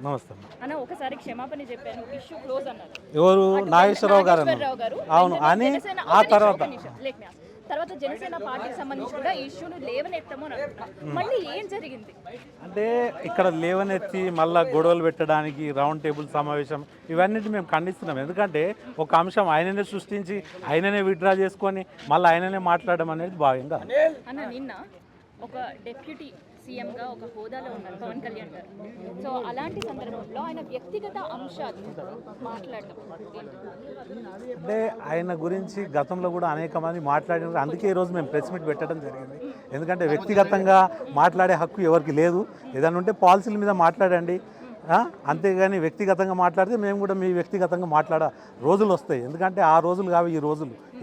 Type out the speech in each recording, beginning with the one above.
నమస్తే అన్న ఒకసారి క్షమాపణ చెప్పాను ఇష్యూ క్లోజ్ అన్నారు ఎవరు నాగేశ్వరరావు గారు అవును అని ఆ తర్వాత జనసేన పార్టీకి సంబంధించి కూడా ఈ ఇష్యూను లేవనెత్తాము అని అంటున్నాం. మళ్ళీ ఏం జరిగింది అంటే ఇక్కడ లేవనెత్తి మళ్ళీ గొడవలు పెట్టడానికి రౌండ్ టేబుల్ సమావేశం ఇవన్నిటి మేము ఖండిస్తున్నాం. ఎందుకంటే ఒక అంశం ఆయననే సృష్టించి ఆయననే విత్డ్రా చేసుకొని మళ్ళీ ఆయననే మాట్లాడడం అనేది భావ్యంగా అన్న నిన్న ఒక డెప్యూటీ సీఎంగా ఒక హోదాలో ఉన్నారు పవన్ కళ్యాణ్ గారు. సో అలాంటి సందర్భంలో ఆయన వ్యక్తిగత అంశాలు మాట్లాడటం అంటే ఆయన గురించి గతంలో కూడా అనేక మంది మాట్లాడినారు. అందుకే ఈరోజు మేము ప్రెస్ మీట్ పెట్టడం జరిగింది. ఎందుకంటే వ్యక్తిగతంగా మాట్లాడే హక్కు ఎవరికి లేదు. ఏదైనా ఉంటే పాలసీల మీద మాట్లాడండి, అంతేగాని వ్యక్తిగతంగా మాట్లాడితే మేము కూడా మీ వ్యక్తిగతంగా మాట్లాడ రోజులు వస్తాయి. ఎందుకంటే ఆ రోజులు కావు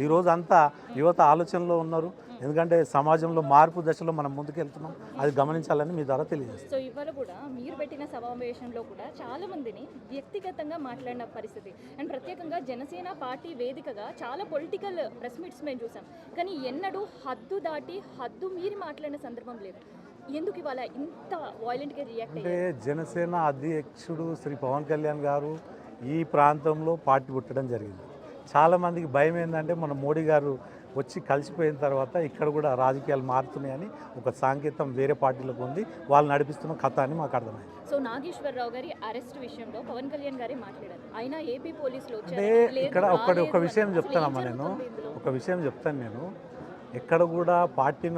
ఈ రోజు అంతా యువత ఆలోచనలో ఉన్నారు. ఎందుకంటే సమాజంలో మార్పు దశలో మనం ముందుకెళ్తున్నాం, అది గమనించాలని మీ ద్వారా తెలియజేస్తాం. సో ఇవాళ కూడా మీరు పెట్టిన సమావేశంలో కూడా చాలా మందిని వ్యక్తిగతంగా మాట్లాడిన పరిస్థితి అండ్ ప్రత్యేకంగా జనసేన పార్టీ వేదికగా చాలా పొలిటికల్ ప్రెస్ మీట్స్ మేము చూసాం. కానీ ఎన్నడూ హద్దు దాటి హద్దు మీరి మాట్లాడిన సందర్భం లేదు. ఎందుకు ఇవాళ ఇంత వాయిలెంట్గా రియాక్ట్ అంటే జనసేన అధ్యక్షుడు శ్రీ పవన్ కళ్యాణ్ గారు ఈ ప్రాంతంలో పార్టీ పుట్టడం జరిగింది. చాలామందికి భయం ఏంటంటే మన మోడీ గారు వచ్చి కలిసిపోయిన తర్వాత ఇక్కడ కూడా రాజకీయాలు మారుతున్నాయని ఒక సంకేతం వేరే పార్టీలకు ఉంది. వాళ్ళు నడిపిస్తున్న కథ అని మాకు అర్థమైంది. సో నాగేశ్వరరావు గారి అరెస్ట్ విషయంలో పవన్ కళ్యాణ్ గారే మాట్లాడారు. ఆయన ఏపీ పోలీసులు అంటే ఇక్కడ ఒక విషయం చెప్తానమ్మా, ఒక విషయం చెప్తాను నేను. ఎక్కడ కూడా పార్టీ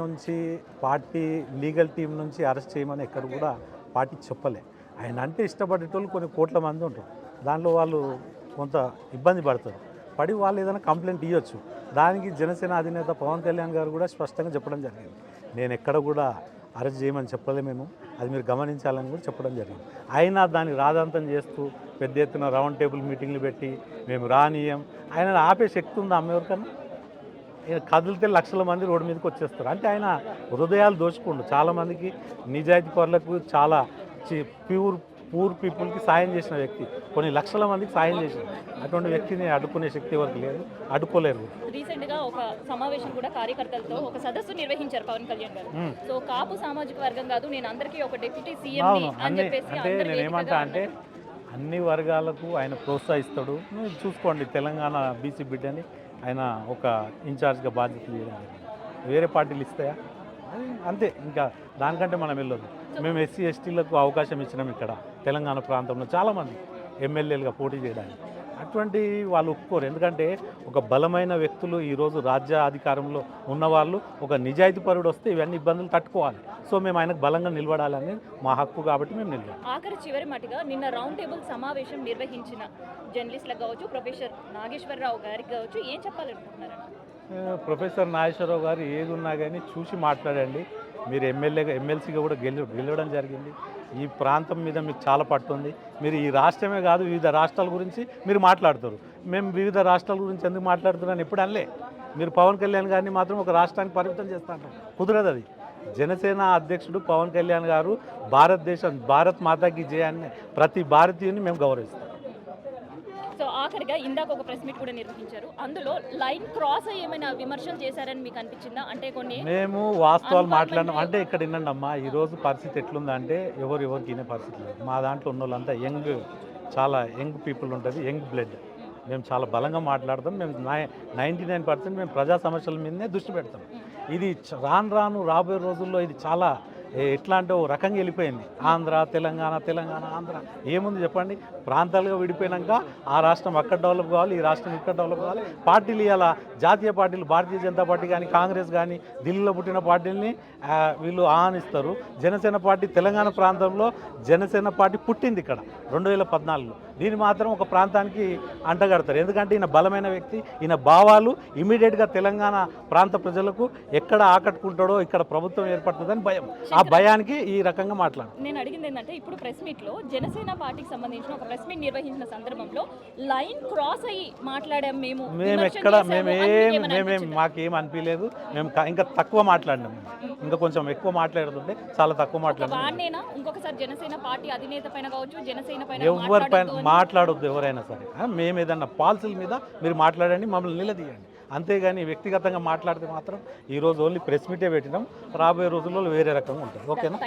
లీగల్ టీం నుంచి అరెస్ట్ చేయమని ఎక్కడ కూడా పార్టీ చెప్పలే. ఆయన అంటే ఇష్టపడేటోళ్ళు కొన్ని కోట్ల మంది ఉంటారు. దానిలో వాళ్ళు కొంత ఇబ్బంది పడి వాళ్ళు ఏదైనా కంప్లైంట్ ఇవ్వచ్చు. దానికి జనసేన అధినేత పవన్ కళ్యాణ్ గారు కూడా స్పష్టంగా చెప్పడం జరిగింది. నేను ఎక్కడ కూడా అరెస్ట్ చేయమని చెప్పలే, అది మీరు గమనించాలని కూడా చెప్పడం జరిగింది. అయినా దాన్ని రాజాంతం చేస్తూ పెద్ద ఎత్తున రౌండ్ టేబుల్ మీటింగ్లు పెట్టి మేము రానీయం, ఆయన ఆపే శక్తి ఉందా అమ్మ ఎవరికన్నా? కదిలితే లక్షల మంది రోడ్డు మీదకి వచ్చేస్తారు. అంటే ఆయన హృదయాలు దోచుకుండు. చాలామందికి నిజాయితీ పరులకు చాలా పూర్ పీపుల్కి సాయం చేసిన వ్యక్తి, కొన్ని లక్షల మందికి సాయం చేసిన అటువంటి వ్యక్తిని అడ్డుకునే శక్తి ఎవరికి లేదు, అడ్డుకోలేరు. రీసెంట్గా ఒక సమావేశం కూడా కార్యకర్తలతో ఒక సదస్సు నిర్వహించారు పవన్ కళ్యాణ్ గారు. సో కాపు సామాజిక వర్గం కాదు, నేను అందరికీ ఒక డిప్యూటీ సీఎం అని చెప్పేసి అంటే నేను ఏమంటా అంటే అన్ని వర్గాలకు ఆయన ప్రోత్సహిస్తాడు. చూసుకోండి, తెలంగాణ బీసీ బిడ్డని ఆయన ఒక ఇన్ఛార్జ్గా బాధ్యతలు చేయడం వేరే పార్టీలు ఇస్తాయా? అంతే, ఇంకా దానికంటే మనం వెళ్ళొద్దు. మేము ఎస్సీ ఎస్టీలకు అవకాశం ఇచ్చినాం ఇక్కడ తెలంగాణ ప్రాంతంలో చాలామంది ఎమ్మెల్యేలుగా పోటీ చేయడానికి. అటువంటి వాళ్ళు ఒప్పుకోరు. ఎందుకంటే ఒక బలమైన వ్యక్తులు ఈరోజు రాజ్యాధికారంలో ఉన్నవాళ్ళు, ఒక నిజాయితీ పరుడు వస్తే ఇవన్నీ ఇబ్బందులు తట్టుకోవాలి. సో మేము ఆయనకు బలంగా నిలబడాలని మా హక్కు, కాబట్టి మేము నిలబడాలి. ఆఖరి చివరి మటుగా నిన్న రౌండ్ టేబుల్ సమావేశం నిర్వహించిన జర్నలిస్టులకు కావచ్చు, ప్రొఫెసర్ నాగేశ్వరరావు గారికి కావచ్చు, ఏం చెప్పాలనుకుంటున్నారు? ప్రొఫెసర్ నాగేశ్వరరావు గారు ఏది ఉన్నా కానీ చూసి మాట్లాడండి. మీరు ఎమ్మెల్సీగా కూడా గెలవడం జరిగింది. ఈ ప్రాంతం మీద మీకు చాలా పట్టుంది. మీరు ఈ రాష్ట్రమే కాదు, వివిధ రాష్ట్రాల గురించి మీరు మాట్లాడుతారు. మేము వివిధ రాష్ట్రాల గురించి ఎందుకు మాట్లాడుతున్నాను ఎప్పుడు అనలే. మీరు పవన్ కళ్యాణ్ గారిని మాత్రం ఒక రాష్ట్రానికి పరిమితం చేస్తా అంటారు, కుదరదు. అది జనసేన అధ్యక్షుడు పవన్ కళ్యాణ్ గారు భారత్ మాతాకి జయాన్ని ప్రతి భారతీయుని మేము గౌరవిస్తాం. సో ఆఖరిగా ఇందాక ఒక ప్రెస్ మీట్ కూడా నిర్వహించారు. అందులో లైన్ క్రాస్ అయ్యి ఏమైనా విమర్శలు చేశారని మీకు అనిపించిందా? అంటే కొన్ని మేము వాస్తవాలు మాట్లాడినాం. అంటే ఇక్కడ వినండి అమ్మా, ఈరోజు పరిస్థితి ఎట్లుందంటే ఎవరికి వినే పరిస్థితి లేదు. మా దాంట్లో ఉన్న వాళ్ళంతా చాలా యంగ్ పీపుల్ ఉంటుంది, యంగ్ బ్లడ్. మేము చాలా బలంగా మాట్లాడతాం. మేము 99% మేము ప్రజా సమస్యల మీదనే దృష్టి పెడతాం. ఇది రాబోయే రోజుల్లో ఇది చాలా ఎట్లా అంటే ఓ రకంగా వెళ్ళిపోయింది. ఆంధ్ర తెలంగాణ ఆంధ్ర ఏముంది చెప్పండి? ప్రాంతాలుగా విడిపోయినాక ఆ రాష్ట్రం అక్కడ డెవలప్ కావాలి, ఈ రాష్ట్రం ఇక్కడ డెవలప్ కావాలి. పార్టీలు ఇవాళ జాతీయ పార్టీలు, భారతీయ జనతా పార్టీ కానీ కాంగ్రెస్ కానీ ఢిల్లీలో పుట్టిన పార్టీలని వీళ్ళు ఆహ్వానిస్తారు. జనసేన పార్టీ తెలంగాణ ప్రాంతంలో జనసేన పార్టీ పుట్టింది ఇక్కడ 2014లో. దీన్ని మాత్రం ఒక ప్రాంతానికి అంటగడతారు. ఎందుకంటే ఈయన బలమైన వ్యక్తి, ఈయన భావాలు ఇమీడియట్గా తెలంగాణ ప్రాంత ప్రజలకు ఎక్కడ ఆకట్టుకుంటాడో, ఇక్కడ ప్రభుత్వం ఏర్పడుతుందని భయం. ఆ భయానికి ఈ రకంగా మాట్లాడు. నేను అడిగింది ఏంటంటే, ఇప్పుడు ప్రెస్ మీట్లో జనసేన పార్టీకి సంబంధించిన ఒక ప్రెస్ మీట్ నిర్వహించిన సందర్భంలో లైన్ క్రాస్ అయ్యి మాట్లాడాం మాకేం అనిపించలేదు. మేము ఇంకా తక్కువ మాట్లాడినాం. ఇంకా కొంచెం ఎక్కువ మాట్లాడుతుంటే చాలా తక్కువ మాట్లాడారు. ఇంకొకసారి జనసేన పార్టీ అధినేత పైన కావచ్చు, జనసేన పైన ఎవరిపైన మాట్లాడొద్దు. ఎవరైనా సరే మేము ఏదన్నా పాలసీల మీద మీరు మాట్లాడండి, మమ్మల్ని నిలదీయండి. అంతేగాని వ్యక్తిగతంగా మాట్లాడితే మాత్రం ఈరోజు ఓన్లీ ప్రెస్ మీటే పెట్టినాం. రాబోయే రోజుల్లో వేరే రకంగా ఉంటుంది. ఓకేనా?